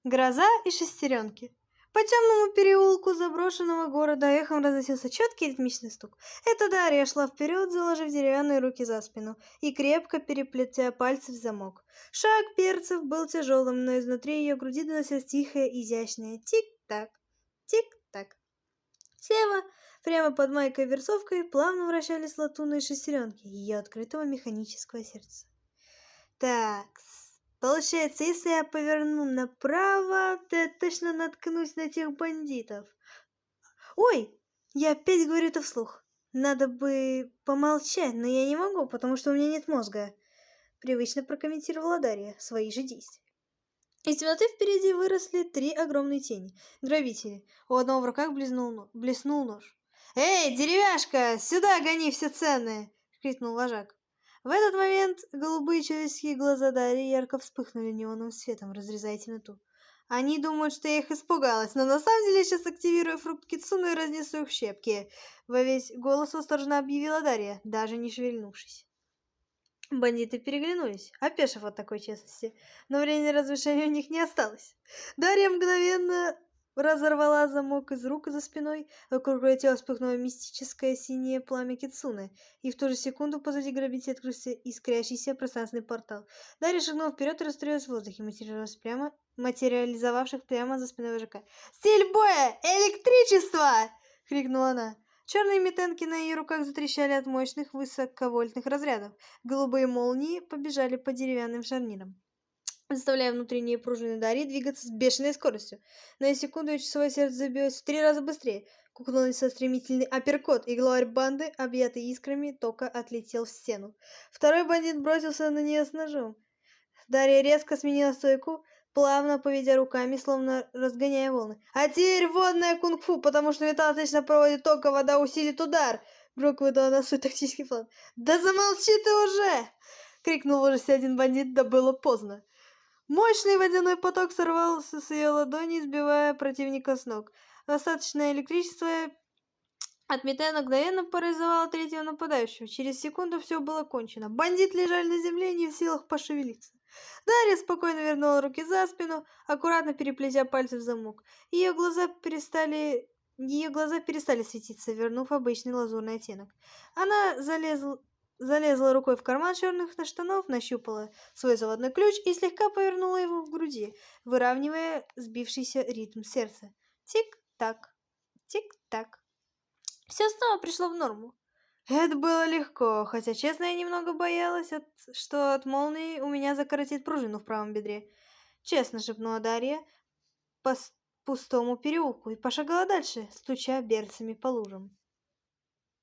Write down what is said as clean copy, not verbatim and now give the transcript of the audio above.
Гроза и шестеренки. По темному переулку заброшенного города эхом разносился четкий ритмичный стук. Это Дарья шла вперед, заложив деревянные руки за спину и крепко переплетя пальцы в замок. Шаг перцев был тяжелым, но изнутри ее груди доносилось тихое, изящное тик-так, тик-так. Слева, прямо под майкой-версовкой, плавно вращались латунные шестеренки ее открытого механического сердца. Так, получается, если я поверну направо, то я точно наткнусь на тех бандитов. Ой, я опять говорю это вслух. Надо бы помолчать, но я не могу, потому что у меня нет мозга. Привычно прокомментировала Дарья свои же действия. Из темноты впереди выросли 3 огромные тени. Грабители. У одного в руках блеснул нож. «Эй, деревяшка, сюда гони все ценное!» — крикнул вожак. В этот момент голубые человеческие глаза Дарьи ярко вспыхнули неоновым светом, разрезая темноту. Они думают, что я их испугалась, но на самом деле я сейчас активирую фрукт Кицуны и разнесу их в щепки. Во весь голос восторженно объявила Дарья, даже не шевельнувшись. Бандиты переглянулись, опешив от такой честности, но времени размышлений у них не осталось. Дарья мгновенно разорвала замок из рук за спиной, вокруг ее тела вспыхнуло мистическое синее пламя Кицуны, и в ту же секунду позади грабителя открылся искрящийся пространственный портал. Дарья шагнула вперед и растворилась в воздухе, материализовавших прямо за спиной вожака. «Стиль боя! Электричество!» — крикнула она. Черные метенки на ее руках затрещали от мощных высоковольтных разрядов. Голубые молнии побежали по деревянным шарнирам, заставляя внутренние пружины Дарьи двигаться с бешеной скоростью. На секунду ее часовое сердце забилось в 3 раза быстрее. Кукнулся стремительный апперкот, и главарь банды, объятый искрами, тока отлетел в стену. Второй бандит бросился на нее с ножом. Дарья резко сменила стойку, плавно поведя руками, словно разгоняя волны. «А теперь водное кунг-фу, потому что металл отлично проводит ток, а вода усилит удар!» Грок выдал на свой тактический план. «Да замолчи ты уже!» — крикнул в ужасе один бандит, да было поздно. Мощный водяной поток сорвался с ее ладони, сбивая противника с ног. Достаточное электричество от метана мгновенно парализовало третьего нападающего. Через секунду все было кончено. Бандиты лежали на земле, не в силах пошевелиться. Дарья спокойно вернула руки за спину, аккуратно переплетя пальцы в замок. Ее глаза перестали светиться, вернув обычный лазурный оттенок. Она залезла рукой в карман черных штанов, нащупала свой заводной ключ и слегка повернула его в груди, выравнивая сбившийся ритм сердца. Тик-так, тик-так. Все снова пришло в норму. Это было легко, хотя, честно, я немного боялась, что от молнии у меня закоротит пружину в правом бедре. Честно, шепнула Дарья по пустому переулку и пошагала дальше, стуча берцами по лужам.